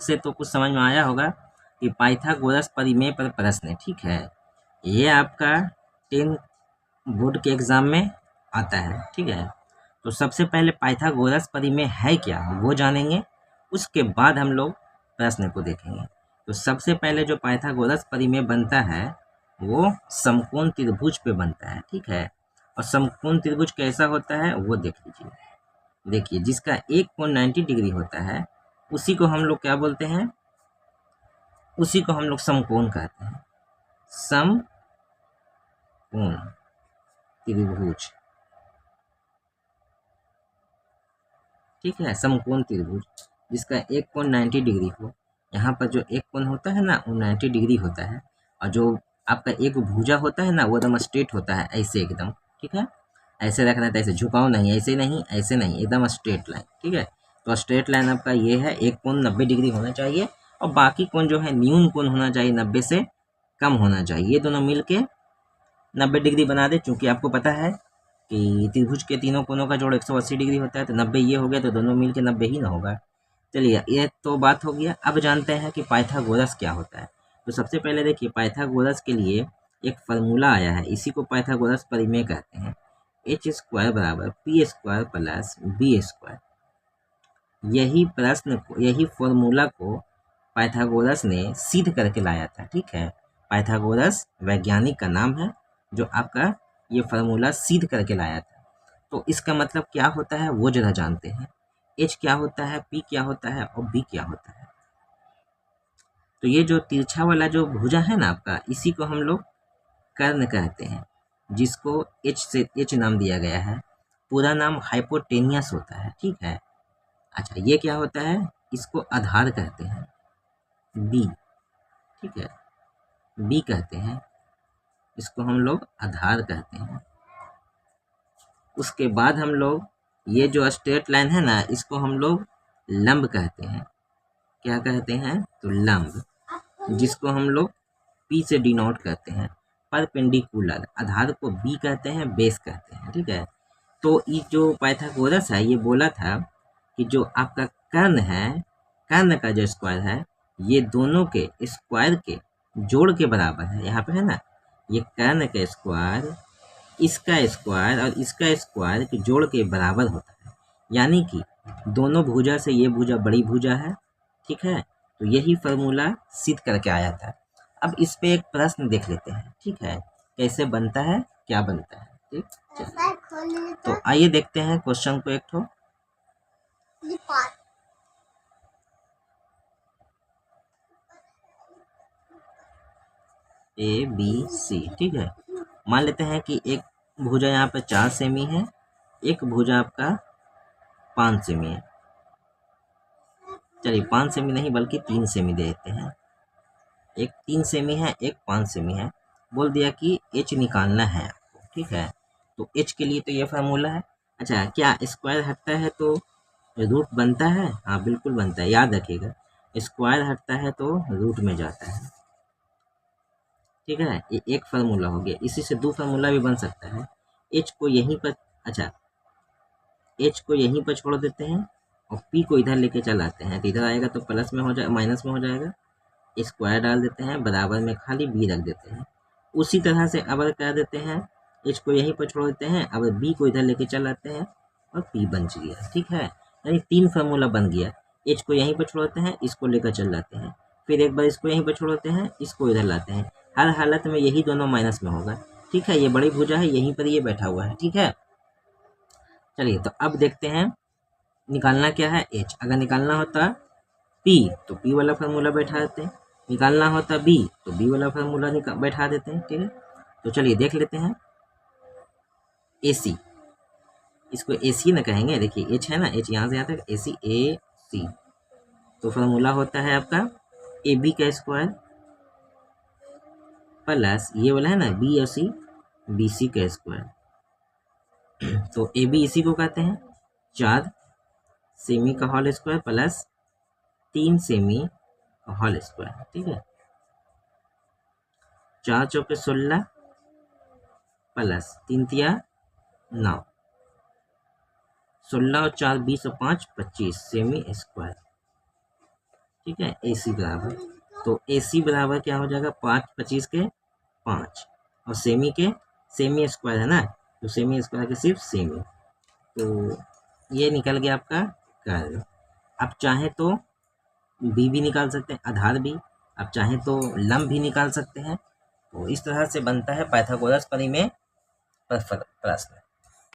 से तो कुछ समझ में आया होगा कि पाइथागोरस परिमेय पर प्रश्न है, ठीक है। ये आपका 10 बोर्ड के एग्जाम में आता है, ठीक है। तो सबसे पहले पाइथागोरस परिमेय है क्या वो जानेंगे, उसके बाद हम लोग प्रश्न को देखेंगे। तो सबसे पहले जो पाइथागोरस परिमेय बनता है वो समकोण त्रिभुज पे बनता है, ठीक है। और समकोण त्रिभुज कैसा होता है वो देख लीजिए। देखिए, जिसका एक कोण 90 डिग्री होता है उसी को हम लोग क्या बोलते हैं, उसी को हम लोग समकोण कहते हैं, समकोण त्रिभुज, ठीक है। समकोण त्रिभुज जिसका एक कोण 90 डिग्री हो, यहाँ पर जो एक कोण होता है ना वो 90 डिग्री होता है, और जो आपका एक भुजा होता है ना वो एकदम स्ट्रेट होता है, ऐसे एकदम, ठीक है। ऐसे रखना है, ऐसे झुकाव नहीं, ऐसे नहीं, ऐसे नहीं, एकदम स्ट्रेट लाइन, ठीक है। तो स्ट्रेट लाइन आपका ये है, एक कोण 90 डिग्री होना चाहिए और बाकी कोण जो है न्यून कोण होना चाहिए, 90 से कम होना चाहिए। ये दोनों मिलके 90 डिग्री बना दे। चूंकि आपको पता है कि त्रिभुज के तीनों कोणों का जोड़ 180 डिग्री होता है, तो 90 ये हो गया तो दोनों मिलके 90 ही ना होगा। चलिए, ये तो बात हो गया। अब जानते हैं कि पाइथागोरस क्या होता है। तो सबसे पहले देखिए, पाइथागोरस के लिए एक फार्मूला आया है, इसी को पाइथागोरस परिमेय कहते हैं। h स्क्वायर बराबर p square plus b square. यही फॉर्मूला को पाइथागोरस ने सिद्ध करके लाया था, ठीक है। पाइथागोरस वैज्ञानिक का नाम है जो आपका ये फार्मूला सिद्ध करके लाया था। तो इसका मतलब क्या होता है वो जरा जानते हैं। h क्या होता है, p क्या होता है और b क्या होता है। तो ये जो तिरछा वाला जो भुजा है ना आपका, इसी को हम लोग कर्ण कहते हैं, जिसको h से h नाम दिया गया है। पूरा नाम हाइपोटेनियस होता है, ठीक है। अच्छा, ये क्या होता है, इसको आधार कहते हैं, b, ठीक है, b कहते हैं, इसको हम लोग आधार कहते हैं। उसके बाद हम लोग ये जो स्ट्रेट लाइन है ना, इसको हम लोग लंब कहते हैं। क्या कहते हैं, तो लंब, जिसको हम लोग P से डिनोट करते हैं। परपेंडिकुलर आधार को B कहते हैं, बेस कहते हैं, ठीक है। तो ये जो पाइथागोरस है ये बोला था कि जो आपका कर्ण है, कर्ण का जो स्क्वायर है, ये दोनों के स्क्वायर के जोड़ के बराबर है। यहाँ पे है ना, ये कर्ण का स्क्वायर, इसका स्क्वायर और इसका स्क्वायर के जोड़ के बराबर होता है। यानी कि दोनों भुजा से ये भुजा बड़ी भुजा है, ठीक है। तो यही फार्मूला सिद्ध करके आया था। अब इस पे एक प्रश्न देख लेते हैं, ठीक है, कैसे बनता है, क्या बनता है, ठीक। चलिए, तो आइए देखते हैं क्वेश्चन को एक ठो। ABC, ठीक है। मान लेते हैं कि एक भुजा यहाँ पे 4 सेमी है, एक भुजा आपका 5 सेमी है। चलिए, 5 सेमी नहीं बल्कि 3 सेमी दे देते हैं। एक 3 सेमी है, एक 5 सेमी है। बोल दिया कि h निकालना है आपको, ठीक है। तो h के लिए तो ये फार्मूला है। अच्छा, क्या स्क्वायर हटता है तो रूट बनता है? हाँ, बिल्कुल बनता है, याद रखिएगा। स्क्वायर हटता है तो रूट में जाता है, ठीक है। ये एक फार्मूला हो गया। इसी से दो फार्मूला भी बन सकता है। h को यहीं पर, अच्छा, h को यहीं पर छोड़ देते हैं और p को इधर लेके चल आते हैं, तो इधर आएगा तो प्लस में हो जाए, माइनस में हो जाएगा। स्क्वायर डाल देते हैं, बराबर में खाली b रख देते हैं। उसी तरह से अब कर देते हैं, h को यहीं पर छोड़ देते हैं, अब b को इधर लेके चल आते हैं और p बन गया, ठीक है। यानी 3 फार्मूला बन गया। h को यहीं पर छोड़ते हैं, इसको लेकर चल जाते हैं, फिर एक बार इसको यहीं पर छोड़ते हैं, इसको इधर लाते हैं। हर हालत में यही दोनों माइनस में होगा, ठीक है। ये बड़ी भुजा है, यहीं पर ये बैठा हुआ है, ठीक है। चलिए, तो अब देखते हैं निकालना क्या है, h। अगर निकालना होता p तो p वाला फार्मूला बैठा देते हैं, निकालना होता b तो b वाला फार्मूला बैठा देते हैं, ठीक है। तो चलिए देख लेते हैं। AC, इसको AC ना कहेंगे। देखिए h है ना, h यहाँ से आता है, AC तो फार्मूला होता है आपका AB का स्क्वायर प्लस ये वाला है ना B और C, BC का स्क्वायर। तो AB इसी को कहते हैं 4 सेमी का होल स्क्वायर प्लस 3 सेमी का होल स्क्वायर, ठीक है। 4 चौके 16 प्लस 3 तिया 9, 16 और 4 20 और 5 25 सेमी स्क्वायर, ठीक है, ए सी बराबर, तो ए सी बराबर क्या हो जाएगा, 5 25 के 5, और सेमी स्क्वायर है ना, तो सेमी स्क्वायर के सिर्फ सेमी, तो ये निकल गया आपका कर्ल। आप चाहें तो बी भी निकाल सकते हैं, आधार भी, आप चाहें तो लंब भी निकाल सकते हैं। तो इस तरह से बनता है पाइथागोरस परिमेय प्रश्न।